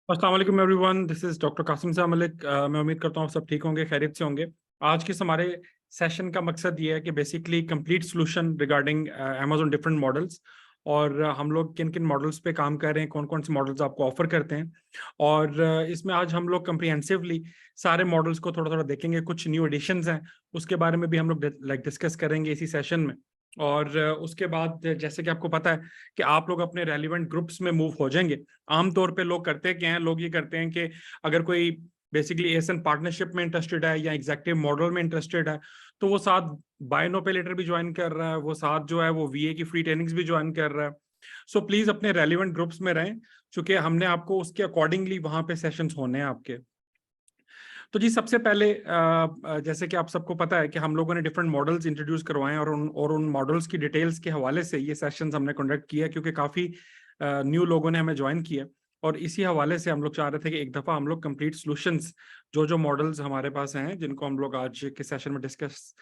अस्सलाम वालेकुम everyone, this is doctor Qasim Shah Malik. मैं उम्मीद करता हूँ आप सब ठीक होंगे, खैरियत से होंगे। आज के हमारे सेशन का मकसद ये है कि basically complete solution regarding Amazon different models, और हम लोग किन किन मॉडल्स पे काम कर रहे हैं, कौन कौन से मॉडल्स आपको ऑफर करते हैं। और इसमें आज हम लोग कंप्रिहेंसिवली सारे मॉडल्स को थोड़ा थोड़ा देखेंगे। कुछ न्यू एडिशंस हैं, उसके बारे में भी हम लोग डिस्कस करेंगे इसी सेशन में। और उसके बाद जैसे कि आपको पता है कि आप लोग अपने रेलिवेंट ग्रुप्स में मूव हो जाएंगे। आमतौर पे लोग करते क्या हैं, लोग ये करते हैं कि अगर कोई बेसिकली एएसएन पार्टनरशिप में इंटरेस्टेड है या एग्जेक्टिव मॉडल में इंटरेस्टेड है, तो वो साथ बाय नो पे लेटर भी ज्वाइन कर रहा है, वो साथ जो है वो वीए की फ्री ट्रेनिंग्स भी ज्वाइन कर रहा है। सो प्लीज अपने रेलिवेंट ग्रुप्स में रहें, क्योंकि हमने आपको उसके अकॉर्डिंगली वहां पे सेशंस होने हैं आपके। तो जी सबसे पहले जैसे कि आप सबको पता है कि हम लोगों ने डिफरेंट मॉडल्स इंट्रोड्यूस करवाए हैं, और उन मॉडल्स की डिटेल्स के हवाले से ये सेशंस हमने कंडक्ट किया, क्योंकि काफ़ी न्यू लोगों ने हमें ज्वाइन किया। और इसी हवाले से हम लोग चाह रहे थे कि एक दफ़ा हम लोग कंप्लीट सॉल्यूशंस, जो जो मॉडल्स हमारे पास हैं जिनको हम लोग आज के सेशन में डिस्कस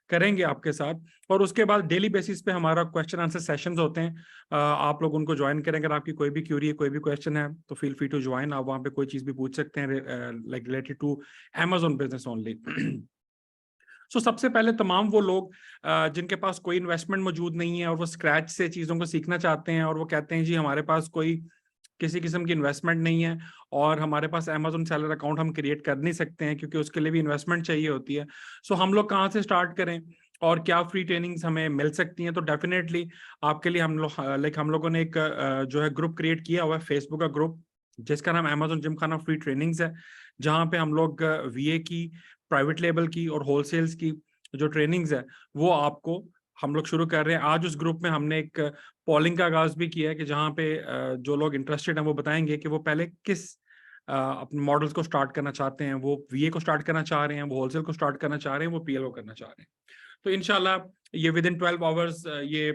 करेंगे आपके साथ। और उसके बाद डेली बेसिस पे हमारा क्वेश्चन आंसर सेशंस होते हैं। आप लोग उनको ज्वाइन करें। अगर आपकी कोई भी क्यूरी है, कोई भी क्वेश्चन है, तो फील फ्री टू ज्वाइन। आप वहाँ पे कोई चीज़ भी पूछ सकते हैं like related to Amazon business only. So सबसे पहले तमाम वो लोग जिनके पास कोई इन्वेस्टमेंट मौजूद नहीं है और वो स्क्रैच से चीज़ों को सीखना चाहते हैं, और वो कहते हैं जी हमारे पास कोई किसी किस्म की इन्वेस्टमेंट नहीं है और हमारे पास Amazon सेलर अकाउंट हम क्रिएट कर नहीं सकते हैं, क्योंकि उसके लिए भी इन्वेस्टमेंट चाहिए होती है। सो हम लोग कहाँ से स्टार्ट करें और क्या फ्री ट्रेनिंग्स हमें मिल सकती हैं? तो डेफिनेटली आपके लिए हम लोग हम लोगों ने एक जो है ग्रुप क्रिएट किया हुआ है, फेसबुक का ग्रुप, जिसका नाम Amazon जिम खाना फ्री ट्रेनिंग्स है, जहाँ पे हम लोग वीए की, प्राइवेट लेबल की और होलसेल्स की जो ट्रेनिंग्स है वो आपको हम लोग शुरू कर रहे हैं। आज उस ग्रुप में हमने एक पॉलिंग का आगाज भी किया है कि जहाँ पे जो लोग इंटरेस्टेड हैं वो बताएंगे कि वो पहले किस अपने मॉडल्स को स्टार्ट करना चाहते हैं। वो वीए को स्टार्ट करना चाह रहे हैं, वो होलसेल को स्टार्ट करना चाह रहे हैं, वो पीएलओ करना चाह रहे हैं। तो इनशाला ये विद इन 12 आवर्स ये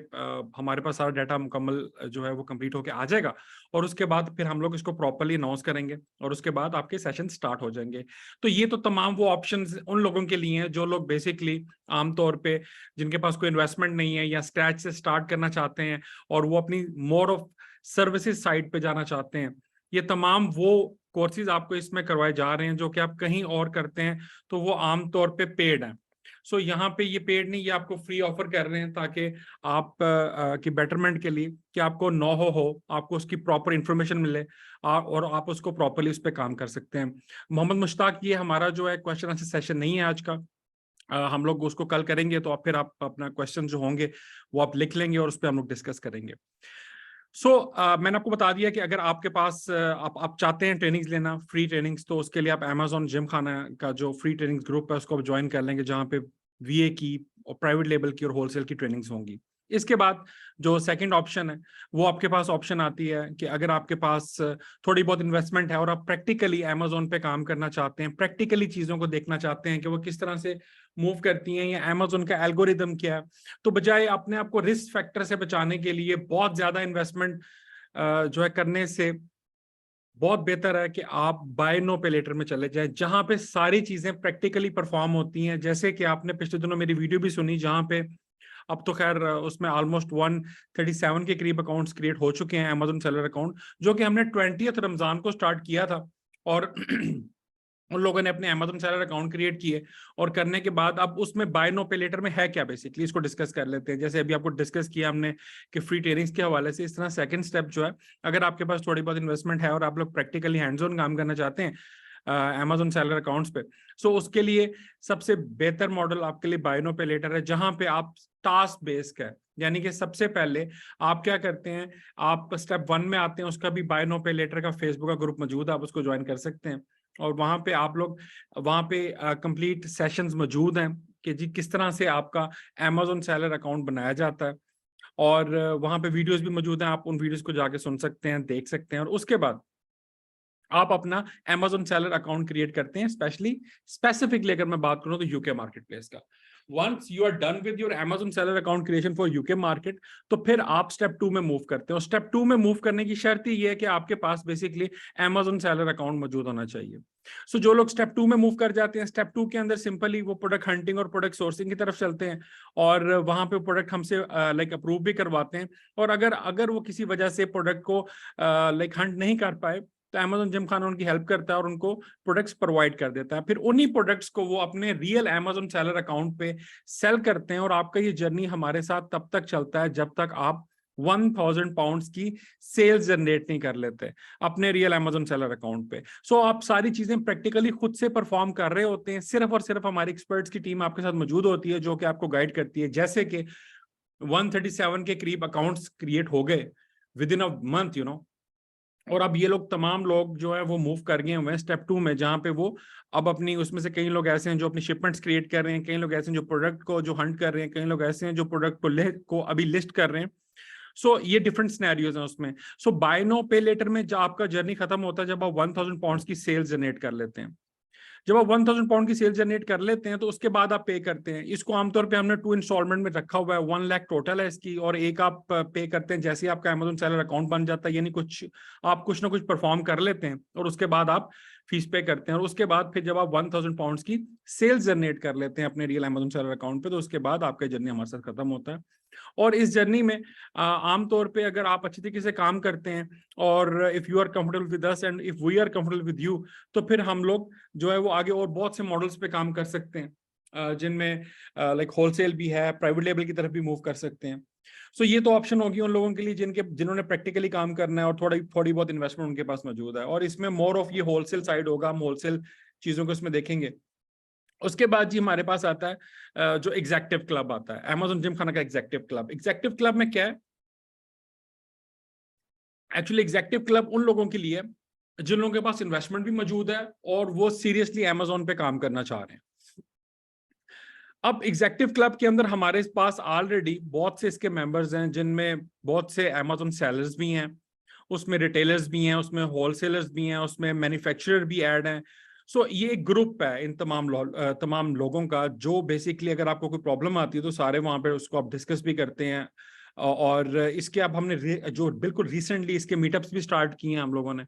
हमारे पास सारा डाटा मुकम्मल जो है वो कंप्लीट होके आ जाएगा। और उसके बाद फिर हम लोग इसको प्रॉपर्ली अनाउंस करेंगे और उसके बाद आपके सेशन स्टार्ट हो जाएंगे। तो ये तो तमाम वो ऑप्शंस उन लोगों के लिए हैं जो लोग बेसिकली आमतौर पे जिनके पास कोई इन्वेस्टमेंट नहीं है या स्क्रैच से स्टार्ट करना चाहते हैं और वो अपनी मोर ऑफ सर्विसेज साइड पे जाना चाहते हैं। ये तमाम वो कोर्सेज आपको इसमें करवाए जा रहे हैं जो कि आप कहीं और करते हैं, तो वो आमतौर पे पेड हैं। सो यहाँ पे ये पेड नहीं, ये आपको फ्री ऑफर कर रहे हैं ताकि आप की बेटरमेंट के लिए, कि आपको नो हो आपको उसकी प्रॉपर इंफॉर्मेशन मिले और आप उसको प्रॉपरली उस पर काम कर सकते हैं। मोहम्मद मुश्ताक, ये हमारा जो है क्वेश्चन आंसर सेशन नहीं है आज का। हम लोग उसको कल करेंगे, तो आप फिर आप अपना क्वेश्चन जो होंगे वो आप लिख लेंगे और उस पर हम लोग डिस्कस करेंगे। मैंने आपको बता दिया कि अगर आपके पास आप चाहते हैं ट्रेनिंग्स लेना, फ्री ट्रेनिंग्स, तो उसके लिए आप Amazon जिम खाना का जो फ्री ट्रेनिंग्स ग्रुप है उसको आप ज्वाइन कर लेंगे, जहाँ पे वीए की और प्राइवेट लेबल की और होलसेल की ट्रेनिंग्स होंगी। इसके बाद जो सेकंड ऑप्शन है, वो आपके पास ऑप्शन आती है कि अगर आपके पास थोड़ी बहुत इन्वेस्टमेंट है और आप प्रैक्टिकली Amazon पे काम करना चाहते हैं, प्रैक्टिकली चीज़ों को देखना चाहते हैं कि वो किस तरह से मूव करती हैं या Amazon का एल्गोरिदम क्या है, तो बजाय अपने आप को रिस्क फैक्टर से बचाने के लिए बहुत ज्यादा इन्वेस्टमेंट जो है करने से, बहुत बेहतर है कि आप बाय नो पे लेटर में चले जाएं, जहां पे सारी चीजें प्रैक्टिकली परफॉर्म होती हैं। जैसे कि आपने पिछले दिनों मेरी वीडियो भी सुनी, जहां पे अब तो खैर उसमें ऑलमोस्ट 137 के करीब अकाउंट्स क्रिएट हो चुके हैं Amazon सेलर अकाउंट, जो कि हमने 20th रमजान को स्टार्ट किया था। और उन लोगों ने अपने Amazon सेलर अकाउंट क्रिएट किए, और करने के बाद अब उसमें बाय नो पे लेटर में है क्या, बेसिकली इसको डिस्कस कर लेते हैं। जैसे अभी आपको डिस्कस किया हमने कि फ्री ट्रेनिंग्स के हवाले से, इस तरह सेकंड स्टेप जो है, अगर आपके पास थोड़ी बहुत इन्वेस्टमेंट है और आप लोग प्रैक्टिकली हैंड्स ऑन काम करना चाहते हैं Amazon सेलर अकाउंट्स पे, सो उसके लिए सबसे बेहतर मॉडल आपके लिए बाय नो पे लेटर है, जहां पे आप टास्क बेस्ड है। यानी कि सबसे पहले आप क्या करते हैं, आप स्टेप 1 में आते हैं, उसका भी बाय नो पे लेटर का फेसबुक का ग्रुप मौजूद है, आप उसको ज्वाइन कर सकते हैं। और वहां पे आप लोग, वहां पे कंप्लीट सेशंस मौजूद हैं कि जी किस तरह से आपका Amazon सेलर अकाउंट बनाया जाता है। और वहां पे वीडियोस भी मौजूद हैं, आप उन वीडियोस को जाके सुन सकते हैं, देख सकते हैं। और उसके बाद आप अपना Amazon सेलर अकाउंट क्रिएट करते हैं, स्पेसिफिकली अगर मैं बात करूं तो यूके मार्केट प्लेस का। Once you are done with your Amazon seller account creation for UK market, तो फिर आप स्टेप 2 में मूव करते हैं। और स्टेप 2 में मूव करने की शर्त ही है कि आपके पास बेसिकली Amazon सेलर अकाउंट मौजूद होना चाहिए। सो जो लोग स्टेप 2 में मूव कर जाते हैं, स्टेप 2 के अंदर सिंपली वो प्रोडक्ट हंटिंग और प्रोडक्ट सोर्सिंग की तरफ चलते हैं, और वहां पे प्रोडक्ट हमसे लाइक अप्रूव भी करवाते हैं। और अगर अगर वो किसी वजह से प्रोडक्ट को लाइक हंट नहीं कर पाए, तो अमेजोन जिम खाना उनकी हेल्प करता है और उनको प्रोडक्ट्स प्रोवाइड कर देता है। फिर उन्हीं प्रोडक्ट्स को वो अपने रियल अमेजोन सेलर अकाउंट पे सेल करते हैं, और आपका ये जर्नी हमारे साथ तब तक चलता है जब तक आप 1000 पाउंड्स की सेल्स जनरेट नहीं कर लेते अपने रियल अमेजोन सेलर अकाउंट पे। सो आप सारी चीजें प्रैक्टिकली खुद से परफॉर्म कर रहे होते हैं, सिर्फ और सिर्फ हमारी एक्सपर्ट्स की टीम आपके साथ मौजूद होती है जो कि आपको गाइड करती है। जैसे कि 137 के करीब अकाउंट्स क्रिएट हो गए विद इन अ मंथ, और अब ये लोग तमाम लोग जो है वो मूव कर गए हुए हैं स्टेप 2 में, जहां पे वो अब अपनी, उसमें से कई लोग ऐसे हैं जो अपनी शिपमेंट्स क्रिएट कर रहे हैं, कई लोग ऐसे हैं जो प्रोडक्ट को जो हंट कर रहे हैं, कई लोग ऐसे हैं जो प्रोडक्ट को अभी लिस्ट कर रहे हैं। सो ये डिफरेंट सिनेरियोज हैं उसमें। सो बाय नो पे लेटर में जब आपका जर्नी खत्म होता है जब आप 1000 पाउंड्स की सेल्स जनरेट कर लेते हैं। जब आप 1000 पाउंड की सेल जनरेट कर लेते हैं तो उसके बाद आप पे करते हैं। इसको आमतौर पे हमने 2 इंस्टॉलमेंट में रखा हुआ है, 1 लाख टोटल है इसकी, और एक आप पे करते हैं जैसे ही आपका अमेजोन सेलर अकाउंट बन जाता है, यानी आप कुछ ना कुछ परफॉर्म कर लेते हैं और उसके बाद आप फीस पे करते हैं। और उसके बाद फिर जब आप 1000 पाउंड्स की सेल्स जनरेट कर लेते हैं अपने रियल अमेजोन सेलर अकाउंट पे, तो उसके बाद आपका जर्नी हमारे साथ खत्म होता है। और इस जर्नी में आमतौर पे अगर आप अच्छी तरीके से काम करते हैं और if you are comfortable with us and if we are comfortable with you, तो फिर हम लोग जो है वो आगे और बहुत से मॉडल्स पे काम कर सकते हैं, जिनमें लाइक होलसेल भी है, प्राइवेट लेबल की तरफ भी मूव कर सकते हैं। सो ये तो ऑप्शन होगी उन लोगों के लिए जिन्होंने प्रैक्टिकली काम करना है और थोड़ी बहुत इन्वेस्टमेंट उनके पास मौजूद है, और इसमें मोर ऑफ ये होलसेल साइड होगा, हम होलसेल चीजों को इसमें देखेंगे। उसके बाद जी हमारे पास आता है जो एग्जेक्टिव क्लब आता है, अमेजोन जिम खाना का एग्जेक्टिव क्लब। एग्जेक्टिव क्लब में क्या है? एक्चुअली एग्जेक्टिव क्लब उन लोगों के लिए जिन लोगों के पास इन्वेस्टमेंट भी मौजूद है और वो सीरियसली अमेजोन पे काम करना चाह रहे हैं। अब एग्जेक्टिव क्लब के अंदर हमारे पास ऑलरेडी बहुत से इसके मेंबर्स हैं, जिनमें बहुत से अमेजोन सेलर्स भी हैं, उसमें रिटेलर्स भी हैं, उसमें होलसेलर्स भी हैं, उसमें मैन्युफैक्चरर भी ऐड हैं। सो ये एक ग्रुप है इन तमाम लोगों का, जो बेसिकली अगर आपको कोई प्रॉब्लम आती है तो सारे वहां पे उसको आप डिस्कस भी करते हैं। और इसके अब हमने जो बिल्कुल रिसेंटली इसके मीटअप्स भी स्टार्ट किए हैं हम लोगों ने।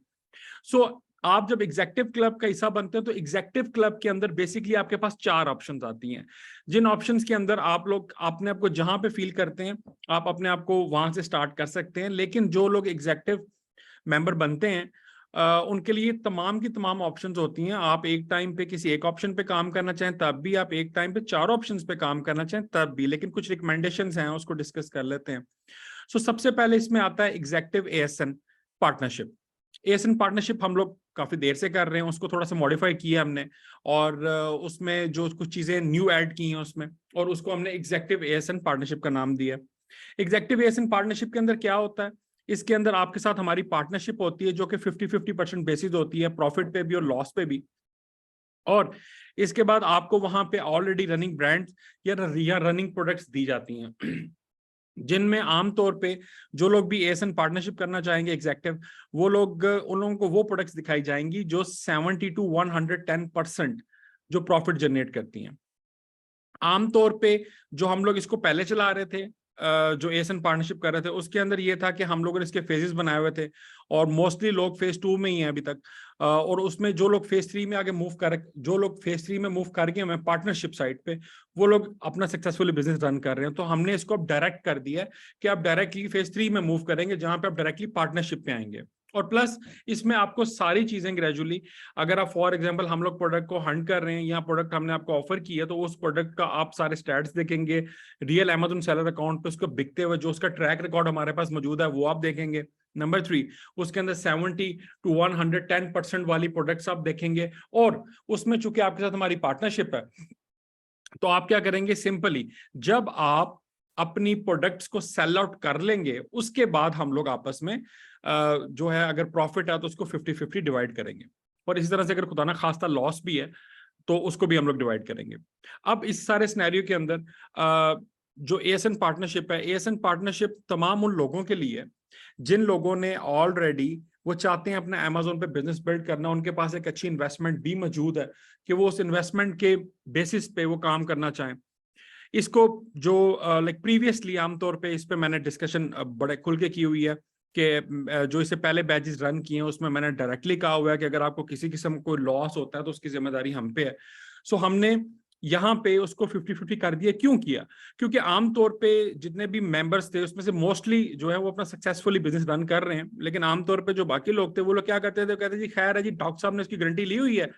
सो आप जब एग्जेक्टिव क्लब का हिस्सा बनते हैं तो एग्जेक्टिव क्लब के अंदर बेसिकली आपके पास 4 ऑप्शंस आती हैं, जिन ऑप्शंस के अंदर आप लोग अपने आप को जहां पे फील करते हैं आप अपने आप को वहां से स्टार्ट कर सकते हैं। लेकिन जो लोग एग्जेक्टिव मेंबर बनते हैं उनके लिए तमाम की तमाम ऑप्शंस होती हैं। आप एक टाइम पे किसी एक ऑप्शन पे काम करना चाहें तब भी, आप एक टाइम पे 4 ऑप्शंस पे काम करना चाहें तब भी, लेकिन कुछ रिकमेंडेशंस हैं उसको डिस्कस कर लेते हैं। सो सबसे पहले इसमें आता है executive ASN partnership. ASN partnership हम लोग काफी देर से कर रहे हैं, उसको थोड़ा सा मॉडिफाई किया हमने, और उसमें जो कुछ चीजें न्यू ऐड की हैं उसमें, और उसको हमने एग्जेक्टिव एएसएन पार्टनरशिप का नाम दिया। एग्जेक्टिव एएसएन पार्टनरशिप के अंदर क्या होता है? इसके अंदर आपके साथ हमारी पार्टनरशिप होती है जो कि 50-50% बेसिस होती है, प्रॉफिट पे भी और लॉस पे भी। और इसके बाद आपको वहां पे ऑलरेडी रनिंग ब्रांड्स या रनिंग प्रोडक्ट्स दी जाती हैं, जिनमें आमतौर पे जो लोग भी एएसएन पार्टनरशिप करना चाहेंगे एग्जेक्टिव, वो लोग उन लोगों को वो प्रोडक्ट्स दिखाई जाएंगी जो 70 to 110% जो प्रॉफिट जनरेट करती हैं। आमतौर पे जो हम लोग इसको पहले चला रहे थे, जो एएसएन पार्टनरशिप कर रहे थे, उसके अंदर ये था कि हम लोगों ने इसके फेजेस बनाए हुए थे और मोस्टली लोग फेज 2 में ही हैं अभी तक। और उसमें जो लोग फेज 3 में आगे जो लोग फेज 3 में मूव कर गए हैं पार्टनरशिप साइड पे, वो लोग अपना सक्सेसफुली बिजनेस रन कर रहे हैं। तो हमने इसको अब डायरेक्ट कर दिया है कि आप डायरेक्टली फेज 3 में मूव करेंगे, जहां पे आप डायरेक्टली पार्टनरशिप पे आएंगे। और प्लस इसमें आपको सारी चीजें ग्रेजुअली, अगर आप फॉर एग्जांपल हम लोग प्रोडक्ट को हंट कर रहे हैं या प्रोडक्ट हमने आपको ऑफर किया, तो उस प्रोडक्ट का आप सारे स्टैट्स देखेंगे, रियल अमेजोन सेलर अकाउंट पे उसको बिकते हुए जो उसका ट्रैक रिकॉर्ड हमारे पास मौजूद है वो आप देखेंगे। नंबर 3, उसके अंदर 70 to 110% वाली प्रोडक्ट्स आप देखेंगे। और उसमें चूंकि आपके साथ हमारी पार्टनरशिप है, तो आप क्या करेंगे? सिंपली जब आप अपनी प्रोडक्ट्स को सेल आउट कर लेंगे, उसके बाद हम लोग आपस में जो है अगर प्रॉफिट है तो उसको 50-50 डिवाइड करेंगे, और इसी तरह से अगर खुदा ना खास्ता लॉस भी है तो उसको भी हम लोग डिवाइड करेंगे। अब इस सारे सिनेरियो के अंदर जो एएसएन पार्टनरशिप है, एएसएन पार्टनरशिप तमाम उन लोगों के लिए जिन लोगों ने ऑलरेडी वो चाहते हैं अपना अमेजोन पे बिजनेस बिल्ड करना, उनके पास एक अच्छी इन्वेस्टमेंट भी मौजूद है कि वो उस इन्वेस्टमेंट के बेसिस पे वो काम करना चाहें। इसको जो लाइक प्रीवियसली आमतौर पे इस पे मैंने डिस्कशन बड़े खुल के की हुई है कि जो इससे पहले बैचेस रन किए हैं उसमें मैंने डायरेक्टली कहा हुआ है कि अगर आपको किसी किस्म कोई लॉस होता है तो उसकी जिम्मेदारी हम पे है। सो हमने यहाँ पे उसको 50-50 कर दिया। क्यों किया? क्योंकि आमतौर पे जितने भी मेंबर्स थे उसमें से मोस्टली जो है वो अपना सक्सेसफुली बिजनेस रन कर रहे हैं, लेकिन आमतौर पे जो बाकी लोग थे वो लोग क्या करते थे, कहते जी खैर है जी, डॉक्टर साहब ने इसकी गारंटी ली हुई है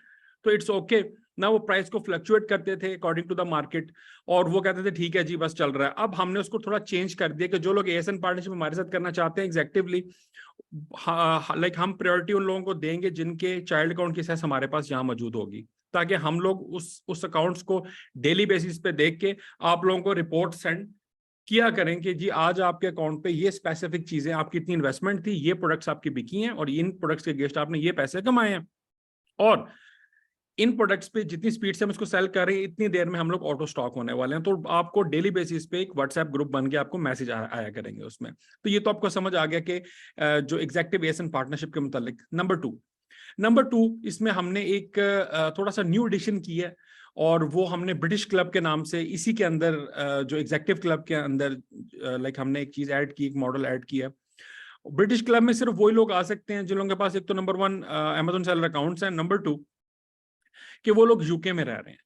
तो इट्स ओके ना। वो प्राइस को फ्लक्चुएट करते थे अकॉर्डिंग टू द मार्केट, और वो कहते थे ठीक है जी बस चल रहा है। अब हमने उसको थोड़ा चेंज कर दिया कि जो लोग एएसएन पार्टनरशिप हमारे साथ करना चाहते हैं एग्जैक्टिवली, लाइक हम प्रायोरिटी उन लोगों को देंगे जिनके चाइल्ड अकाउंट की एक्सेस हमारे पास यहाँ मौजूद होगी, ताकि हम लोग उस अकाउंट्स को डेली बेसिस पे देख के आप लोगों को रिपोर्ट सेंड किया करें कि जी आज आपके अकाउंट पे ये स्पेसिफिक चीजें, आपकी इतनी इन्वेस्टमेंट थी, ये प्रोडक्ट्स आपकी बिकी हैं और इन प्रोडक्ट्स के अगेंस्ट आपने ये पैसे कमाए हैं, और इन प्रोडक्ट्स पे जितनी स्पीड से हम इसको सेल कर रहे हैं इतनी देर में हम लोग ऑटो स्टॉक होने वाले हैं। तो आपको डेली बेसिस पे एक व्हाट्सएप ग्रुप बन के आपको मैसेज आया करेंगे उसमें। तो ये तो आपको समझ आ गया कि जो एग्जेक्टिव एएसएन पार्टनरशिप के मुतालिक। नंबर टू इसमें हमने एक थोड़ा सा न्यू एडिशन की है, और वो हमने ब्रिटिश क्लब के नाम से इसी के अंदर जो एग्जेक्टिव क्लब के अंदर लाइक हमने एक चीज ऐड की, एक मॉडल ऐड किया। ब्रिटिश क्लब में सिर्फ वही लोग आ सकते हैं जिन लोगों के पास एक तो नंबर 1 अमेजन सेलर अकाउंट्स हैं, नंबर 2 कि वो लोग यूके में रह रहे हैं।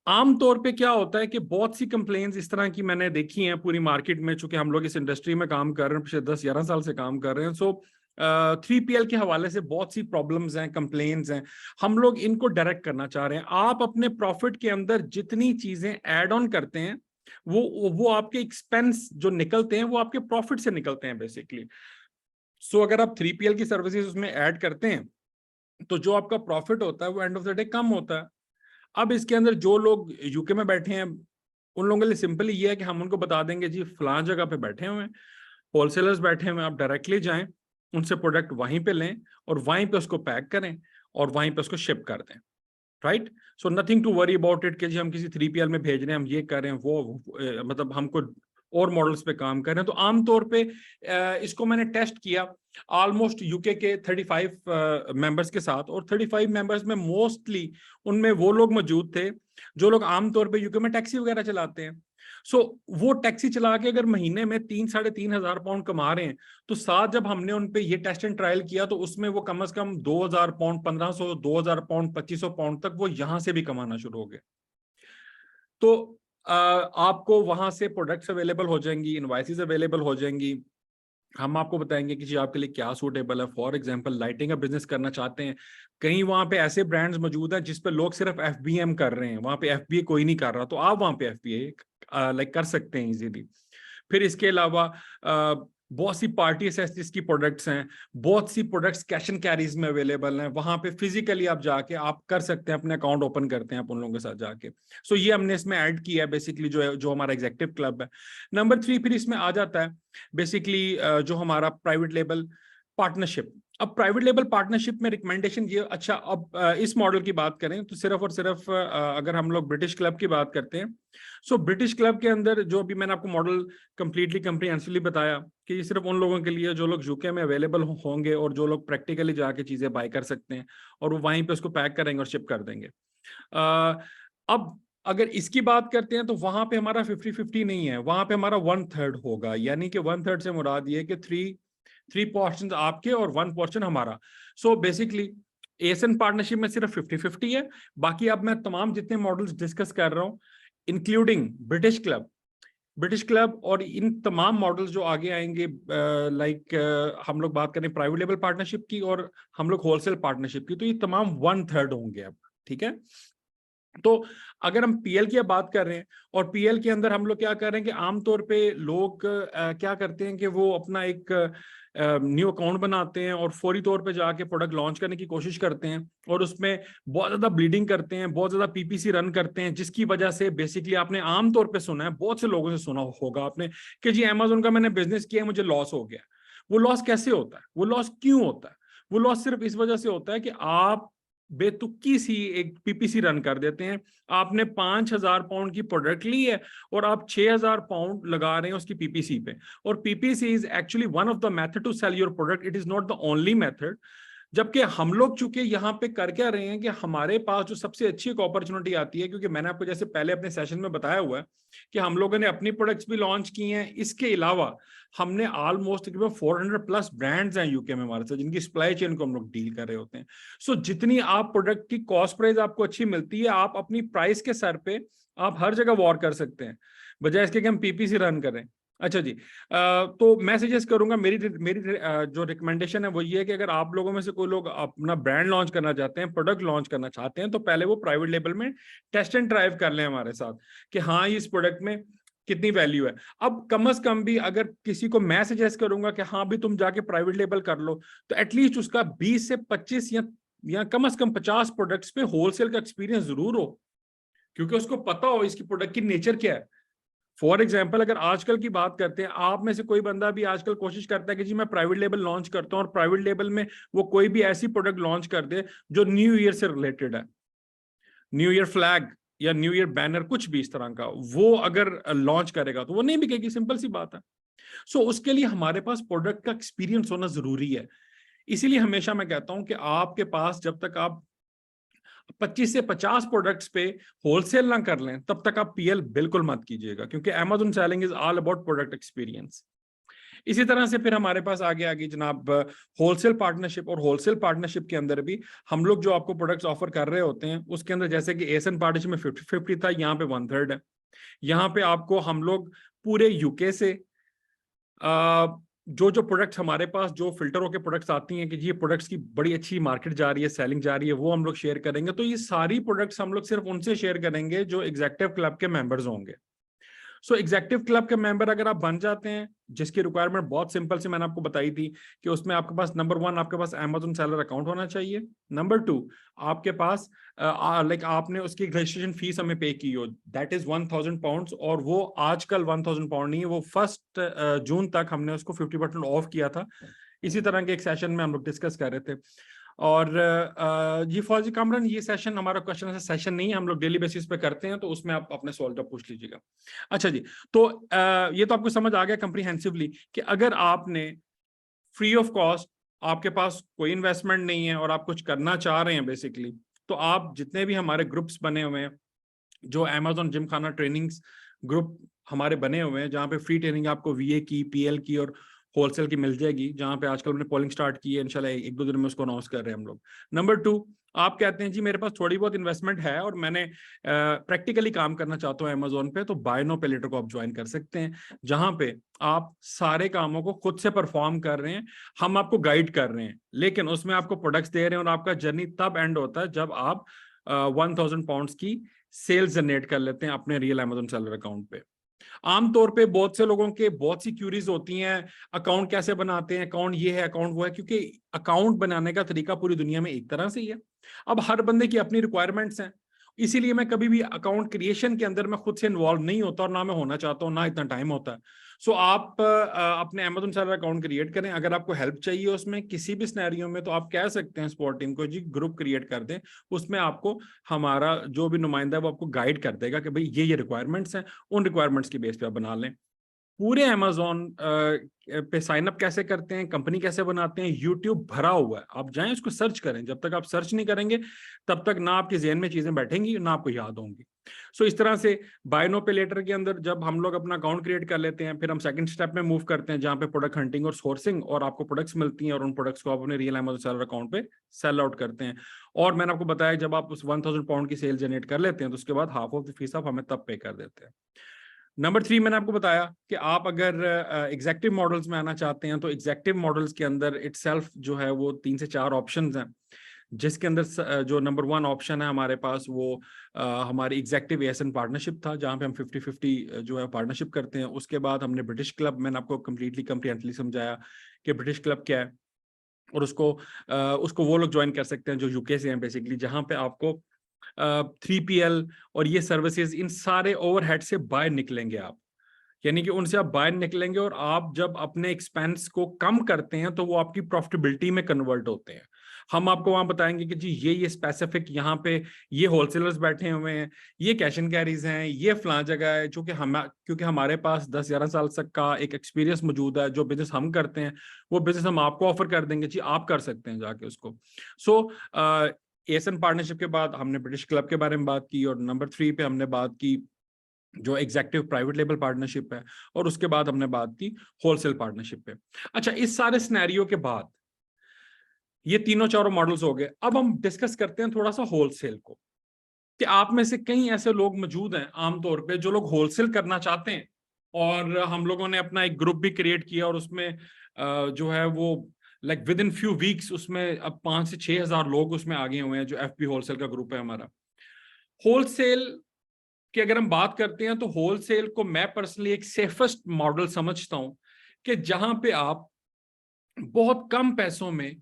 आमतौर पे क्या होता है कि बहुत सी कंप्लेंट्स इस तरह की मैंने देखी हैं पूरी मार्केट में, चूंकि हम लोग इस इंडस्ट्री में काम कर रहे हैं, पिछले 10-11 साल से काम कर रहे हैं। सो 3PL के हवाले से बहुत सी प्रॉब्लम्स हैं, कंप्लेंट्स हैं, हम लोग इनको डायरेक्ट करना चाह रहे हैं। आप अपने प्रॉफिट के अंदर जितनी चीजें ऐड ऑन करते हैं वो आपके एक्सपेंस जो निकलते हैं वो आपके प्रॉफिट से निकलते हैं बेसिकली। सो अगर आप 3PL की सर्विसेज उसमें ऐड करते हैं तो जो आपका प्रॉफिट होता है वो एंड ऑफ द डे कम होता है। अब इसके अंदर जो लोग यूके में बैठे हैं उन लोगों के लिए सिंपली ये है कि हम उनको बता देंगे जी फलां जगह पे बैठे हुए हैं, होलसेलर्स बैठे हुए हैं, आप डायरेक्टली जाएं, उनसे प्रोडक्ट वहीं पे लें और वहीं पे उसको पैक करें और वहीं पे उसको शिप कर दें। Right? So nothing to worry about it कि जी हम किसी 3PL में भेज रहे हैं, हम ये कर रहे हैं, वो मतलब हमको और मॉडल्स पे काम कर रहे हैं। तो आमतौर पे इसको मैंने टेस्ट किया ऑलमोस्ट यूके के 35 मेंबर्स के साथ, और 35 मेंबर्स में मोस्टली उनमें वो लोग मौजूद थे जो लोग आमतौर पे यूके में टैक्सी वगैरह चलाते हैं। सो वो टैक्सी चला के अगर महीने में 3-3.5 हजार पाउंड कमा रहे हैं, तो साथ जब हमने उन पे ये टेस्ट एंड ट्रायल किया तो उसमें वो कम से कम 2,000 पाउंड, 1,500, 2,000 पाउंड, 2,500 पाउंड तक वो यहां से भी कमाना शुरू हो गए। तो आपको वहां से प्रोडक्ट्स अवेलेबल हो जाएंगी, इनवाइसेस अवेलेबल हो जाएंगी, हम आपको बताएंगे कि जी आपके लिए क्या सूटेबल है। फॉर एग्जांपल लाइटिंग का बिजनेस करना चाहते हैं, कहीं वहां पे ऐसे ब्रांड्स मौजूद हैं जिस पे लोग सिर्फ एफबीएम कर रहे हैं, वहां पे एफबीए कोई नहीं कर रहा, तो आप वहां पे एफबीए लाइक कर सकते हैं इजीली। फिर इसके अलावा बहुत सी पार्टी एसेसरीज की प्रोडक्ट्स हैं, बहुत सी प्रोडक्ट्स कैश एंड कैरीज में अवेलेबल हैं, वहां पे फिजिकली आप जाके आप कर सकते हैं, अपने अकाउंट ओपन करते हैं आप उन लोगों के साथ जाके। सो ये हमने इसमें ऐड किया है बेसिकली, जो हमारा एग्जेक्टिव क्लब है। नंबर 3 फिर इसमें आ जाता है बेसिकली जो हमारा प्राइवेट लेबल पार्टनरशिप। अब प्राइवेट लेबल पार्टनरशिप में रिकमेंडेशन ये, अच्छा अब इस मॉडल की बात करें तो सिर्फ और सिर्फ अगर हम लोग ब्रिटिश क्लब की बात करते हैं, सो ब्रिटिश क्लब के अंदर जो भी मैंने आपको मॉडल कंप्लीटली कंप्रीहेंसिवली बताया कि ये सिर्फ उन लोगों के लिए जो लोग यूके में अवेलेबल होंगे और जो लोग प्रैक्टिकली जाके चीजें बाय कर सकते हैं और वो वहीं पे उसको पैक करेंगे और शिप कर देंगे। अब अगर इसकी बात करते हैं तो वहां पे हमारा 50-50 नहीं है, वहां पे हमारा 1/3 होगा, यानी कि 1/3 से मुराद ये कि थ्री पोर्शन आपके और 1 पोर्शन हमारा। सो बेसिकली एएसएन पार्टनरशिप में सिर्फ 50-50 है। बाकी अब मैं तमाम जितने मॉडल्स डिस्कस कर रहा हूं इंक्लूडिंग ब्रिटिश क्लब और इन तमाम मॉडल्स जो आगे आएंगे, लाइक हम लोग बात करें प्राइवेट लेवल पार्टनरशिप की और हम लोग होलसेल पार्टनरशिप की, तो ये तमाम 1/3 होंगे अब। ठीक है? तो अगर हम पीएल की बात कर रहे हैं और पीएल के अंदर हम लोग क्या कर रहे हैं कि आमतौर पे लोग क्या करते हैं कि वो अपना एक न्यू अकाउंट बनाते हैं और फौरी तौर पे जाके प्रोडक्ट लॉन्च करने की कोशिश करते हैं और उसमें बहुत ज्यादा ब्लीडिंग करते हैं, बहुत ज्यादा पीपीसी रन करते हैं, जिसकी वजह से बेसिकली आपने आमतौर पे सुना है, बहुत से लोगों से सुना होगा आपने कि जी अमेजोन का मैंने बिजनेस किया, मुझे लॉस हो गया। वो लॉस कैसे होता है? वो लॉस क्यों होता है? वो लॉस सिर्फ इस वजह से होता है कि आप बेतुकी सी एक पीपीसी रन कर देते हैं। आपने 5,000 पाउंड की प्रोडक्ट ली है और आप 6,000 पाउंड लगा रहे हैं उसकी पीपीसी पे, और PPC is actually one of the method to sell your product, it is not the only method. जबकि हम लोग चूंकि यहाँ पे कर क्या रहे हैं कि हमारे पास जो सबसे अच्छी एक अपॉर्चुनिटी आती है, क्योंकि मैंने आपको जैसे पहले अपने सेशन में बताया हुआ है कि हम लोगों ने अपनी प्रोडक्ट्स भी लॉन्च की हैं, इसके अलावा हमने ऑलमोस्ट तकरीबन 400 प्लस ब्रांड्स हैं यूके में हमारे साथ, जिनकी सप्लाई चेन को हम लोग डील कर रहे होते हैं। सो जितनी आप प्रोडक्ट की कॉस्ट प्राइस आपको अच्छी मिलती है, आप अपनी प्राइस के सर पे आप हर जगह वॉर कर सकते हैं, बजाय इसके कि हम पीपीसी रन करें। अच्छा जी, तो मैं सजेस्ट करूंगा, मेरी मेरी जो रिकमेंडेशन है वो ये है कि अगर आप लोगों में से कोई लोग अपना ब्रांड लॉन्च करना चाहते हैं, प्रोडक्ट लॉन्च करना चाहते हैं, तो पहले वो प्राइवेट लेबल में टेस्ट एंड ड्राइव कर लें हमारे साथ कि हाँ इस प्रोडक्ट में कितनी वैल्यू है। अब कम से कम भी अगर किसी को मैं सजेस्ट करूंगा कि हाँ भी तुम जाके प्राइवेट लेबल कर लो, तो एटलीस्ट उसका 20 से 25 या कम से कम 50 प्रोडक्ट्स पे होलसेल का एक्सपीरियंस जरूर हो, क्योंकि उसको पता हो इसकी प्रोडक्ट की नेचर क्या है। फॉर एग्जाम्पल अगर आजकल की बात करते हैं, आप में से कोई बंदा भी आजकल कोशिश करता है कि जी मैं प्राइवेट लेबल लॉन्च करता हूं, और प्राइवेट लेबल में वो कोई भी ऐसी प्रोडक्ट लॉन्च कर दे जो न्यू ईयर से रिलेटेड है, न्यू ईयर फ्लैग या न्यू ईयर बैनर, कुछ भी इस तरह का वो अगर लॉन्च करेगा तो वो नहीं बिकेगी, सिंपल सी बात है। सो उसके लिए हमारे पास प्रोडक्ट का एक्सपीरियंस होना जरूरी है। इसीलिए हमेशा मैं कहता हूं कि आपके पास जब तक आप 25 से 50 प्रोडक्ट्स पे होलसेल ना कर लें, तब तक आप पीएल बिल्कुल मत कीजिएगा, क्योंकि Amazon selling is all about product experience. इसी तरह से फिर हमारे पास आगे आगे जनाब होलसेल पार्टनरशिप, और होलसेल पार्टनरशिप के अंदर भी हम लोग जो आपको प्रोडक्ट्स ऑफर कर रहे होते हैं, उसके अंदर जैसे कि एसन पार्टनरशिप में 50-50 था, यहाँ पे 1/3 है। यहाँ पे आपको हम लोग पूरे यूके से जो जो प्रोडक्ट्स हमारे पास जो फिल्टर होकर प्रोडक्ट्स आती हैं कि ये प्रोडक्ट्स की बड़ी अच्छी मार्केट जा रही है, सेलिंग जा रही है, वो हम लोग शेयर करेंगे। तो ये सारी प्रोडक्ट्स हम लोग सिर्फ उनसे शेयर करेंगे जो एग्जेक्टिव क्लब के मेंबर्स होंगे। सो एग्जेक्टिव क्लब के मेंबर अगर आप बन जाते हैं, जिसकी रिक्वायरमेंट बहुत सिंपल सी मैंने आपको बताई थी कि उसमें आपके पास नंबर 1 आपके पास Amazon सेलर अकाउंट होना चाहिए, नंबर 2 आपके पास लाइक आपने उसकी रजिस्ट्रेशन फीस हमें पे की हो, दैट इज 1000 पाउंड्स, और वो आजकल 1000 पाउंड नहीं है, वो 1 जून तक हमने उसको 50% ऑफ किया था। इसी तरह के एक सेशन में हम लोग डिस्कस कर रहे थे। और ये फौजी कामरान, ये सेशन हमारा क्वेश्चन सेशन नहीं है, हम लोग डेली बेसिस पे करते हैं, तो उसमें आप अपने सवाल जवाब पूछ लीजिएगा। अच्छा जी, तो ये तो आपको समझ आ गया कंप्रीहेंसिवली कि अगर आपने फ्री ऑफ कॉस्ट, आपके पास कोई इन्वेस्टमेंट नहीं है और आप कुछ करना चाह रहे हैं बेसिकली, तो आप जितने भी हमारे ग्रुप्स बने हुए हैं, जो Amazon जिम खाना ट्रेनिंग्स ग्रुप हमारे बने हुए हैं, जहाँ पे फ्री ट्रेनिंग आपको VA की, PL की और होलसेल की मिल जाएगी, जहाँ पे आजकल हमने पोलिंग स्टार्ट की है, इंशाल्लाह 1-2 दिन में उसको अनाउंस कर रहे हैं हम लोग। नंबर 2, आप कहते हैं जी मेरे पास थोड़ी बहुत इन्वेस्टमेंट है और मैंने प्रैक्टिकली काम करना चाहता हूँ Amazon पे, तो बाय नो पे लेटर को आप ज्वाइन कर सकते हैं, जहाँ पे आप सारे कामों को खुद से परफॉर्म कर रहे हैं, हम आपको गाइड कर रहे हैं, लेकिन उसमें आपको प्रोडक्ट्स दे रहे हैं, और आपका जर्नी तब एंड होता है जब आप 1000 पाउंड्स की सेल्स जनरेट कर लेते हैं अपने रियल Amazon सेलर अकाउंट पे। आमतौर पे बहुत से लोगों के बहुत सी क्यूरीज होती हैं, अकाउंट कैसे बनाते हैं, अकाउंट ये है, अकाउंट वो है, क्योंकि अकाउंट बनाने का तरीका पूरी दुनिया में एक तरह से ही है। अब हर बंदे की अपनी रिक्वायरमेंट्स हैं, इसीलिए मैं कभी भी अकाउंट क्रिएशन के अंदर मैं खुद से इन्वॉल्व नहीं होता, और ना मैं होना चाहता हूँ, ना इतना टाइम होता है। सो आप अपने Amazon सेलर अकाउंट क्रिएट करें। अगर आपको हेल्प चाहिए उसमें किसी भी सिनेरियो में, तो आप कह सकते हैं स्पोर्ट टीम को जी ग्रुप क्रिएट कर दें, उसमें आपको हमारा जो भी नुमाइंदा है वो आपको गाइड कर देगा कि भाई ये रिक्वायरमेंट्स हैं, उन रिक्वायरमेंट्स की बेस पे आप बना लें। पूरे Amazon पे साइन अप कैसे करते हैं, कंपनी कैसे बनाते हैं, यूट्यूब भरा हुआ है, आप जाएं उसको सर्च करें। जब तक आप सर्च नहीं करेंगे तब तक ना आपके जहन में चीजें बैठेंगी, ना आपको याद होंगी। सो इस तरह से बाय नो पे लेटर के अंदर जब हम लोग अपना अकाउंट क्रिएट कर लेते हैं, फिर हम सेकंड स्टेप में मूव करते हैं, जहां पे प्रोडक्ट हंटिंग और सोर्सिंग, और आपको प्रोडक्ट्स मिलती हैं, और उन प्रोडक्ट्स को आप अपने रियल Amazon सेलर अकाउंट पे सेल आउट करते हैं। और मैंने आपको बताया जब आप उस 1000 पाउंड की सेल जनरेट कर लेते हैं, तो उसके बाद हाफ ऑफ द फीस आप हमें तब पे कर देते हैं। नंबर 3, मैंने आपको बताया कि आप अगर एग्जेक्टिव मॉडल्स में आना चाहते हैं, तो एग्जेक्टिव मॉडल्स के अंदर इटसेल्फ जो है वो 3 से 4 ऑप्शंस हैं, जिसके अंदर जो नंबर 1 ऑप्शन है हमारे पास वो हमारी एग्जेक्टिव ASN पार्टनरशिप था, जहां पे हम 50-50 जो है पार्टनरशिप करते हैं। उसके बाद हमने ब्रिटिश क्लब, मैंने आपको कम्प्लीटली कंप्रीहेंसिवली समझाया कि ब्रिटिश क्लब क्या है, और उसको वो लोग ज्वाइन कर सकते हैं जो यूके से हैं बेसिकली, जहां पे आपको 3PL और ये सर्विसेज, इन सारे ओवरहेड से बाहर निकलेंगे आप। यानी कि उनसे आप बाहर निकलेंगे और आप जब अपने एक्सपेंस को कम करते हैं तो वो आपकी प्रॉफिटेबिलिटी में कन्वर्ट होते हैं। हम आपको वहां बताएंगे कि जी ये स्पेसिफिक यहाँ पे ये होलसेलर्स बैठे हुए हैं, ये कैश एंड कैरीज हैं, ये फलां जगह है, जो कि हम क्योंकि हमारे पास 10-11 साल तक का एक एक्सपीरियंस मौजूद है, जो बिजनेस हम करते हैं वो बिजनेस हम आपको ऑफर कर देंगे, जी आप कर सकते हैं जाके उसको। सो एएसएन पार्टनरशिप के बाद हमने ब्रिटिश क्लब के बारे में बात की, और नंबर 3 पे हमने बात की जो एग्जेक्टिव प्राइवेट लेबल पार्टनरशिप है, और उसके बाद हमने बात की होलसेल पार्टनरशिप पे। अच्छा, इस सारे सिनेरियो के बाद ये तीनों चारों मॉडल्स हो गए, अब हम डिस्कस करते हैं थोड़ा सा होलसेल को, कि आप में से कई ऐसे लोग मौजूद हैं आमतौर पे जो लोग होलसेल करना चाहते हैं, और हम लोगों ने अपना एक ग्रुप भी क्रिएट किया, और उसमें जो है वो like with in few weeks उसमें अब 5 से 6 हजार लोग उसमें आगे हुए हैं, जो एफपी होलसेल का ग्रुप है हमारा। होलसेल कि अगर हम बात करते हैं तो होलसेल को मैं पर्सनली एक सेफेस्ट मॉडल समझता हूं, कि जहां पे आप बहुत कम पैसों में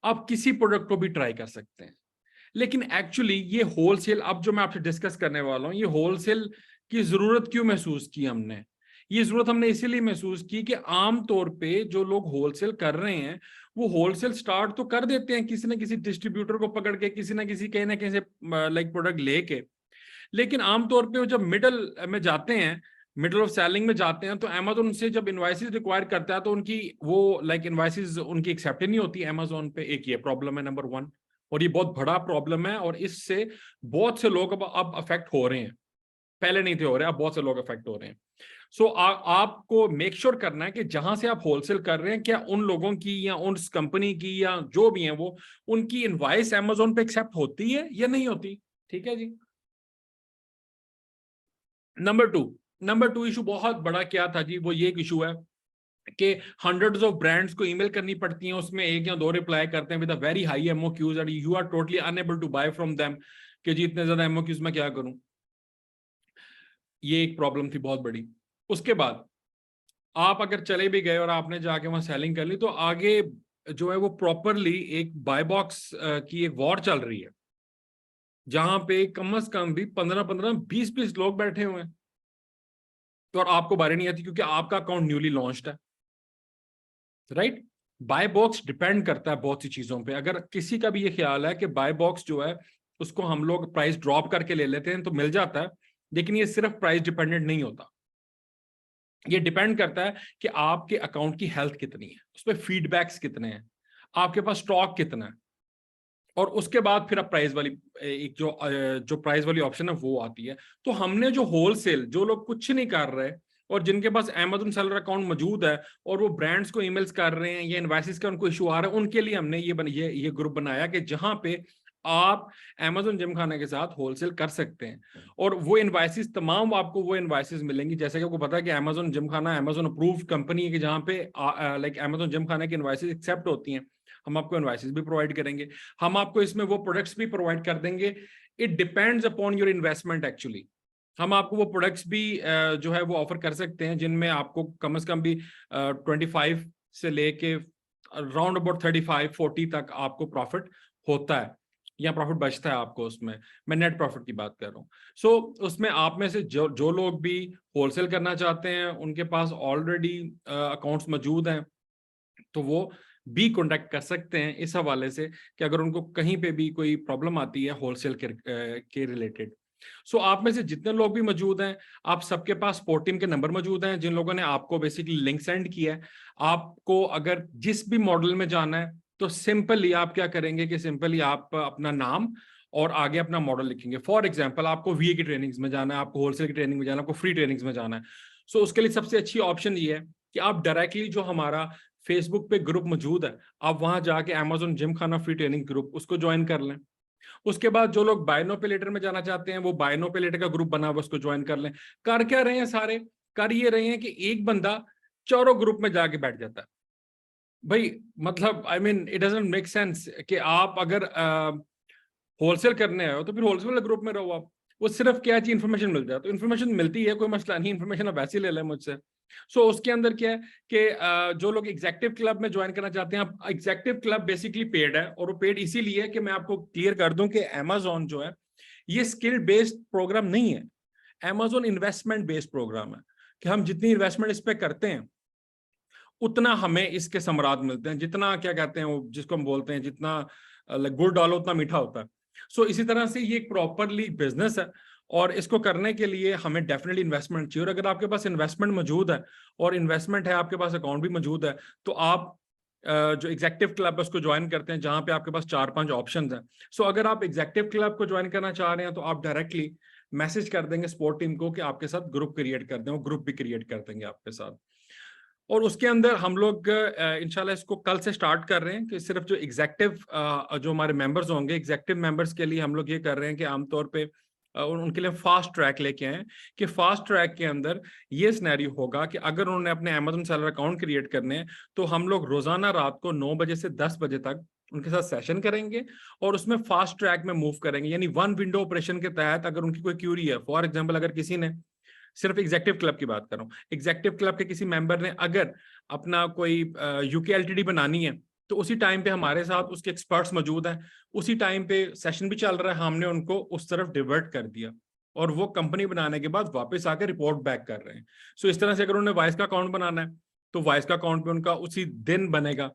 आप किसी प्रोडक्ट को भी ट्राई कर सकते हैं। लेकिन एक्चुअली ये होलसेल, अब जो मैं आपसे डिस्कस करने वाला हूं, ये होलसेल की जरूरत क्यों महसूस की हमने? ये जरूरत हमने इसीलिए महसूस की कि आम तौर पे जो लोग होलसेल कर रहे हैं वो होलसेल स्टार्ट तो कर देते हैं किसी न किसी डिस्ट्रीब्यूटर को पकड़ के, किसी न किसी कहीं ना कहीं से लाइक प्रोडक्ट लेके, लेकिन आमतौर पे वो जब मिडल में जाते हैं, मिडल ऑफ सेलिंग में जाते हैं, तो अमेजोन से जब इनवाइसेस रिक्वायर करता है तो उनकी वो लाइक इनवाइसेस उनकी एक्सेप्ट ही नहीं होती अमेजोन पे। एक ये प्रॉब्लम है नंबर 1, और ये बहुत बड़ा प्रॉब्लम है, और इससे बहुत से लोग अब अफेक्ट हो रहे हैं, पहले नहीं थे हो रहे, अब बहुत से लोग अफेक्ट हो रहे हैं। सो आपको मेक श्योर करना है कि जहां से आप होलसेल कर रहे हैं, क्या उन लोगों की या उस कंपनी की या जो भी है वो, उनकी इनवाइस अमेजोन पे एक्सेप्ट होती है या नहीं होती। ठीक है जी। नंबर टू इशू बहुत बड़ा क्या था जी, वो ये इशू है कि हंड्रेड्स ऑफ ब्रांड्स को ईमेल करनी पड़ती हैं, उसमें एक या दो रिप्लाई करते हैं with a very high MOQs, and you are totally unable to buy from them, कि जी इतने ज्यादा एमओक्यूज मैं क्या करूं। ये एक प्रॉब्लम थी बहुत बड़ी। उसके बाद आप अगर चले भी गए और आपने जाके वहां सेलिंग कर ली, तो आगे जो है वो प्रॉपरली एक बाय बॉक्स की एक वॉर चल रही है, जहां पे कम से कम भी 15-20 लोग बैठे हुए हैं, तो और आपको बारी नहीं आती क्योंकि आपका अकाउंट न्यूली लॉन्च्ड है, राइट। बाय बॉक्स डिपेंड करता है बहुत सी चीजों पे। अगर किसी का भी ये ख्याल है कि बाय बॉक्स जो है उसको हम लोग प्राइस ड्रॉप करके ले लेते हैं तो मिल जाता है, लेकिन ये सिर्फ प्राइस डिपेंडेंट नहीं होता। ये डिपेंड करता है कि आपके अकाउंट की हेल्थ कितनी है, उस पर फीडबैक्स कितने हैं, आपके पास स्टॉक कितना है, और उसके बाद फिर आप प्राइस वाली एक जो प्राइस वाली ऑप्शन है वो आती है। तो हमने जो होलसेल, जो लोग कुछ नहीं कर रहे और जिनके पास अमेजोन सेलर अकाउंट मौजूद है और वो ब्रांड्स को ईमेल्स कर रहे हैं या इनवॉइसेस का उनको इशू आ रहा है, उनके लिए हमने ये ग्रुप बनाया कि जहां पे आप अमेजोन जिम खाना के साथ होलसेल कर सकते हैं, और वो इनवॉइसेस तमाम आपको वो इनवॉइसेस मिलेंगी। जैसे कि आपको पता है कि अमेजोन जिम खाना अमेजोन अप्रूव्ड कंपनी है, कि जहां पे लाइक अमेजोन जिम खाना की इनवॉइसेस एक्सेप्ट होती हैं, हम आपको इनवॉइसेस भी प्रोवाइड करेंगे, हम आपको इसमें वो प्रोडक्ट्स भी प्रोवाइड कर देंगे। It depends upon your investment actually. हम आपको वो प्रोडक्ट्स भी जो है वो ऑफर कर सकते हैं जिनमें आपको कम से कम भी 25 से लेके अराउंड अबाउट 35-40 तक आपको प्रॉफिट होता है, या प्रॉफिट बचता है आपको उसमें। मैं नेट प्रॉफिट की बात कर रहा हूँ। सो उसमें आप में से जो लोग भी होलसेल करना चाहते हैं, उनके पास ऑलरेडी अकाउंट्स मौजूद हैं, तो वो भी कॉन्टेक्ट कर सकते हैं इस हवाले से कि अगर उनको कहीं पे भी कोई प्रॉब्लम आती है होलसेल के रिलेटेड। सो आप में से जितने लोग भी मौजूद हैं, आप सबके पास स्पोर्ट टीम के नंबर मौजूद हैं, जिन लोगों ने आपको बेसिकली लिंक सेंड किया है। आपको अगर जिस भी मॉडल में जाना है तो सिंपली आप क्या करेंगे कि सिंपली आप अपना नाम और आगे अपना मॉडल लिखेंगे। फॉर एग्जाम्पल, आपको वीए की ट्रेनिंग्स में जाना है, आपको होलसेल की ट्रेनिंग में जाना है, आपको फ्री ट्रेनिंग्स में जाना है। सो उसके लिए सबसे अच्छी ऑप्शन ये है कि आप डायरेक्टली जो हमारा फेसबुक पे ग्रुप मौजूद है, आप वहां जाके अमेजोन जिम खाना फ्री ट्रेनिंग ग्रुप उसको ज्वाइन कर लें। उसके बाद जो लोग बाय नो पे लेटर में जाना चाहते हैं, वो बाय नो पे लेटर का ग्रुप बना हुआ उसको ज्वाइन कर लें। कर क्या रहे हैं सारे? कर ये रहे हैं कि एक बंदा चारों ग्रुप में जाके बैठ जाता है। भाई मतलब I mean it doesn't make sense कि आप अगर होलसेल करने आए हो तो फिर होलसेल वाले ग्रुप में रहो आप। वो सिर्फ क्या चीज इन्फॉर्मेशन मिल जाए तो इन्फॉर्मेशन मिलती है, कोई मसला नहीं, इन्फॉर्मेशन आप वैसे ही ले लें मुझसे। सो उसके अंदर क्या है कि जो लोग एग्जेक्टिव क्लब में ज्वाइन करना चाहते हैं, आप एग्जेक्टिव क्लब बेसिकली पेड है, और वो पेड इसीलिए है कि मैं आपको क्लियर कर दूं कि अमेजोन जो है ये स्किल बेस्ड प्रोग्राम नहीं है, अमेजोन इन्वेस्टमेंट बेस्ड प्रोग्राम है। कि हम जितनी इन्वेस्टमेंट इस पे करते हैं उतना हमें इसके समरात मिलते हैं, जितना क्या कहते हैं वो जिसको हम बोलते हैं, जितना गुड़ डालो उतना मीठा होता है। सो इसी तरह से ये एक प्रॉपरली बिजनेस है और इसको करने के लिए हमें डेफिनेटली इन्वेस्टमेंट चाहिए। और अगर आपके पास इन्वेस्टमेंट मौजूद है और इन्वेस्टमेंट है, आपके पास अकाउंट भी मौजूद है, तो आप जो एग्जेक्टिव क्लब है उसको ज्वाइन करते हैं, जहां पे आपके पास 4-5 ऑप्शंस हैं। सो अगर आप एग्जेक्टिव क्लब को ज्वाइन करना चाह रहे हैं तो आप डायरेक्टली मैसेज कर देंगे सपोर्ट टीम को कि आपके साथ ग्रुप क्रिएट कर दें, वो ग्रुप भी क्रिएट कर देंगे आपके साथ। और उसके अंदर हम लोग इंशाल्लाह इसको कल से स्टार्ट कर रहे हैं कि सिर्फ जो एग्जेक्टिव जो हमारे मेंबर्स होंगे, एग्जेक्टिव मेंबर्स के लिए हम लोग ये कर रहे हैं कि आमतौर पे उनके लिए फास्ट ट्रैक लेके आए कि फास्ट ट्रैक के अंदर ये सिनेरियो होगा कि अगर उन्होंने अपने अमेज़न सेलर अकाउंट क्रिएट करने हैं तो हम लोग रोजाना रात को 9 बजे से 10 बजे तक उनके साथ सेशन करेंगे और उसमें फास्ट ट्रैक में मूव करेंगे। यानी वन विंडो ऑपरेशन के तहत अगर उनकी कोई क्यूरी है, फॉर एग्जाम्पल अगर किसी ने, सिर्फ एग्जेक्टिव क्लब की बात कर रहा हूँ, एग्जेक्टिव क्लब के किसी मेंबर ने अगर अपना कोई यूके एलटीडी बनानी है तो उसी टाइम पे हमारे साथ उसके एक्सपर्ट्स मौजूद हैं, उसी टाइम पे सेशन भी चल रहा है, हमने उनको उस तरफ डिवर्ट कर दिया और वो कंपनी बनाने के बाद वापस आकर रिपोर्ट बैक कर रहे हैं। सो इस तरह से अगर उन्हें वाइस का अकाउंट बनाना है तो वाइस का अकाउंट पे उनका उसी दिन बनेगा,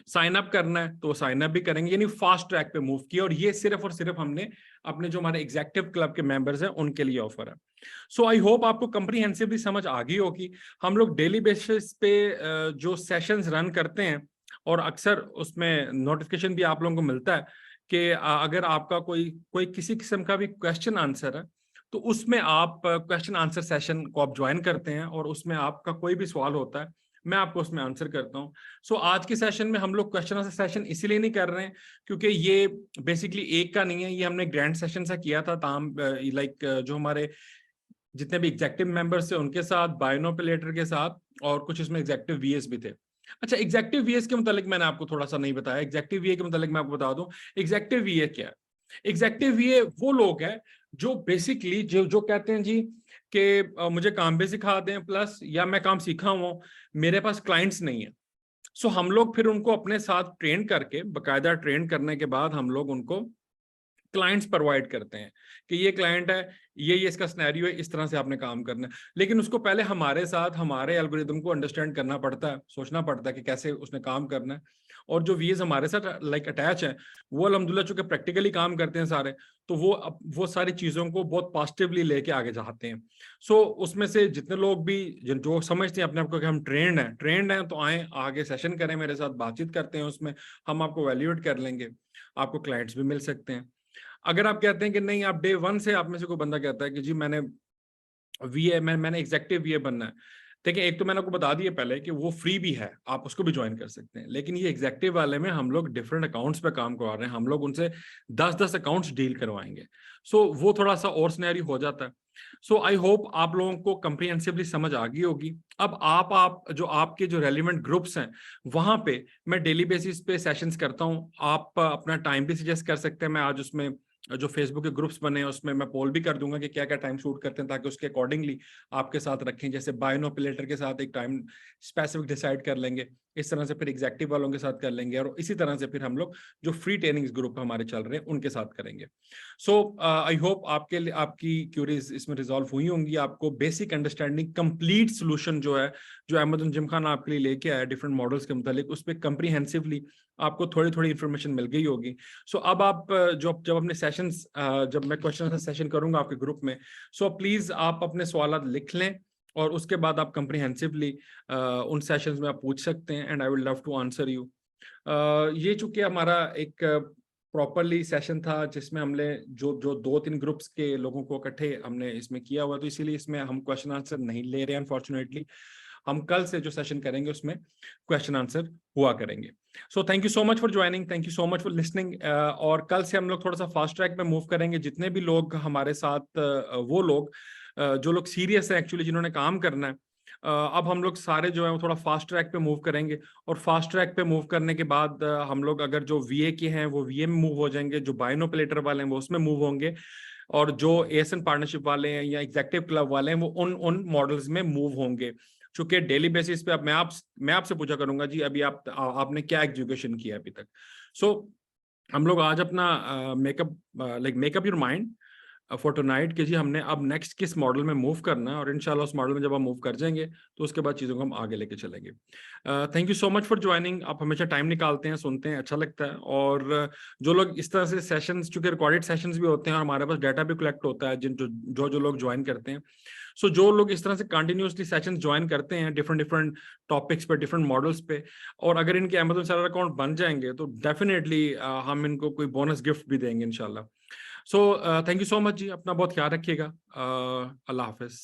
साइन अप करना है तो साइन अप भी करेंगे, यानी फास्ट ट्रैक पे मूव किया। और ये सिर्फ और सिर्फ हमने अपने जो हमारे एग्जेक्टिव क्लब के मेंबर्स हैं उनके लिए ऑफर है। सो आई होप आपको कंप्रीहेंसिवली समझ आ गई होगी। हम लोग डेली बेसिस पे जो सेशंस रन करते हैं और अक्सर उसमें नोटिफिकेशन भी आप लोगों को मिलता है कि अगर आपका कोई कोई किसी किस्म का भी क्वेश्चन आंसर है तो उसमें आप क्वेश्चन आंसर सेशन को आप ज्वाइन करते हैं और उसमें आपका कोई भी सवाल होता है मैं आपको उसमें आंसर करता हूँ। सो आज के सेशन में हम लोग क्वेश्चन आंसर सेशन इसीलिए नहीं कर रहे हैं क्योंकि ये बेसिकली एक का नहीं है, ये हमने ग्रैंड सेशन सा किया था ताम लाइक जो हमारे जितने भी एग्जेक्टिव मेंबर्स थे उनके साथ, बायोनोपिलेटर के साथ और कुछ इसमें एग्जेक्टिव वीएस भी थे। अच्छा, एग्जेक्टिव वीएस के मुतालिक मैंने आपको थोड़ा सा नहीं बताया, एग्जेक्टिव वीए के मुतालिक मैं आपको बता दूं एग्जेक्टिव वीए क्या है। एग्जेक्टिव वीए वो लोग हैं जो बेसिकली जो कहते हैं जी कि मुझे काम भी सिखा दें प्लस या मैं काम सीखा हूं, मेरे पास क्लाइंट्स नहीं है। सो हम लोग फिर उनको अपने साथ ट्रेन करके, बाकायदा ट्रेन करने के बाद हम लोग उनको क्लाइंट्स प्रोवाइड करते हैं कि ये क्लाइंट है, ये इसका सिनेरियो है, इस तरह से आपने काम करना है। लेकिन उसको पहले हमारे साथ हमारे एल्गोरिदम को अंडरस्टैंड करना पड़ता है, सोचना पड़ता है कि कैसे उसने काम करना है। और जो वीएस हमारे साथ लाइक अटैच है वो अल्हम्दुलिल्लाह चूंकि प्रैक्टिकली काम करते हैं सारे, तो वो सारी चीजों को बहुत पॉजिटिवली लेके आगे जाते हैं। सो उसमें से जितने लोग भी जो समझते हैं अपने आप को कि हम ट्रेंड हैं तो आए आगे सेशन करें, मेरे साथ बातचीत करते हैं, उसमें हम आपको वैल्यूएट कर लेंगे, आपको क्लाइंट्स भी मिल सकते हैं। अगर आप कहते हैं कि नहीं, आप डे वन से आप में से कोई बंदा कहता है कि जी मैंने मैंने एग्जेक्टिव वीए बनना है, देखिए एक तो मैंने आपको बता दिया पहले कि वो फ्री भी है, आप उसको भी ज्वाइन कर सकते हैं। लेकिन ये एग्जेक्टिव वाले में हम लोग डिफरेंट अकाउंट्स पे काम करवा रहे हैं, हम लोग उनसे 10-10 अकाउंट्स डील करवाएंगे। सो वो थोड़ा सा और सिनेरियो हो जाता है। सो आई होप आप लोगों को कंप्रीहेंसिवली समझ आ गई होगी। अब आप जो आपके जो रेलिवेंट ग्रुप्स हैं वहां पे मैं डेली बेसिस पे सेशंस करता हूँ, आप अपना टाइम भी सजेस्ट कर सकते हैं। मैं आज उसमें जो फेसबुक के ग्रुप्स बने हैं उसमें मैं पोल भी कर दूंगा कि क्या क्या टाइम शूट करते हैं ताकि उसके अकॉर्डिंगली आपके साथ रखें। जैसे बायोनोपिलेटर के साथ एक टाइम स्पेसिफिक डिसाइड कर लेंगे, इस तरह से फिर एग्जेक्टिव वालों के साथ कर लेंगे और इसी तरह से फिर हम लोग जो फ्री ट्रेनिंग्स ग्रुप हमारे चल रहे हैं उनके साथ करेंगे। सो आई होप आपके लिए आपकी क्यूरीज इसमें रिजॉल्व हुई होंगी, आपको बेसिक अंडरस्टैंडिंग, कंप्लीट सोल्यूशन जो है जो अमेज़न जिमखाना आपके लिए लेके आया डिफरेंट मॉडल्स के मुतालिक, उस पर कंप्रीहेंसिवली आपको थोड़ी थोड़ी इन्फॉर्मेशन मिल गई होगी। सो अब आप जब अपने सेशंस जब मैं क्वेश्चन सेशन करूंगा आपके ग्रुप में, सो प्लीज आप अपने सवाल लिख लें और उसके बाद आप कंप्रीहेंसिवली उन सेशंस में आप पूछ सकते हैं and I will love to answer you. ये चूंकि हमारा एक प्रॉपरली सेशन था जिसमें हमने जो 2-3 ग्रुप्स के लोगों को इकट्ठे हमने इसमें किया हुआ, तो इसीलिए इसमें हम क्वेश्चन आंसर नहीं ले रहे हैं अनफॉर्चुनेटली। हम कल से जो सेशन करेंगे उसमें क्वेश्चन आंसर हुआ करेंगे। सो thank you so much for joining, thank you so much for listening. और कल से हम लोग थोड़ा सा फास्ट ट्रैक में मूव करेंगे। जितने भी लोग हमारे साथ वो लोग जो लोग सीरियस है एक्चुअली, जिन्होंने काम करना है, अब हम लोग सारे जो है वो थोड़ा फास्ट ट्रैक पे मूव करेंगे और फास्ट ट्रैक पे मूव करने के बाद हम लोग अगर जो वीए के हैं वो वीए में मूव हो जाएंगे, जो बायोनोपिलेटर वाले हैं वो उसमें मूव होंगे और जो एएसएन पार्टनरशिप वाले हैं या एग्जेक्टिव क्लब वाले हैं वो उन मॉडल्स में मूव होंगे। चूंकि डेली बेसिस पे अब मैं आपसे पूछा करूंगा जी अभी आपने क्या एजुकेशन किया अभी तक। सो हम लोग आज अपना make up your mind, for tonight कि जी हमने अब नेक्स्ट किस मॉडल में मूव करना है, और इंशाल्लाह उस मॉडल में जब हम मूव कर जाएंगे तो उसके बाद चीज़ों को हम आगे लेके चलेंगे। Thank you so much for joining. आप हमेशा टाइम निकालते हैं, सुनते हैं, अच्छा लगता है। और जो लोग इस तरह से सेशंस, चूंकि रिकॉर्डेड सेशंस भी होते हैं और हमारे पास डाटा भी कलेक्ट होता है जिन जो लोग ज्वाइन करते हैं, सो जो लोग इस तरह से कंटिन्यूसली सेशंस ज्वाइन करते हैं डिफरेंट डिफरेंट टॉपिक्स पे, डिफरेंट मॉडल्स पे, और अगर इनके अमेजन सेलर अकाउंट बन जाएंगे तो डेफिनेटली हम इनको कोई बोनस गिफ्ट भी देंगे इंशाल्लाह। So thank you so much जी, अपना बहुत ख्याल रखिएगा। अल्लाह हाफिज।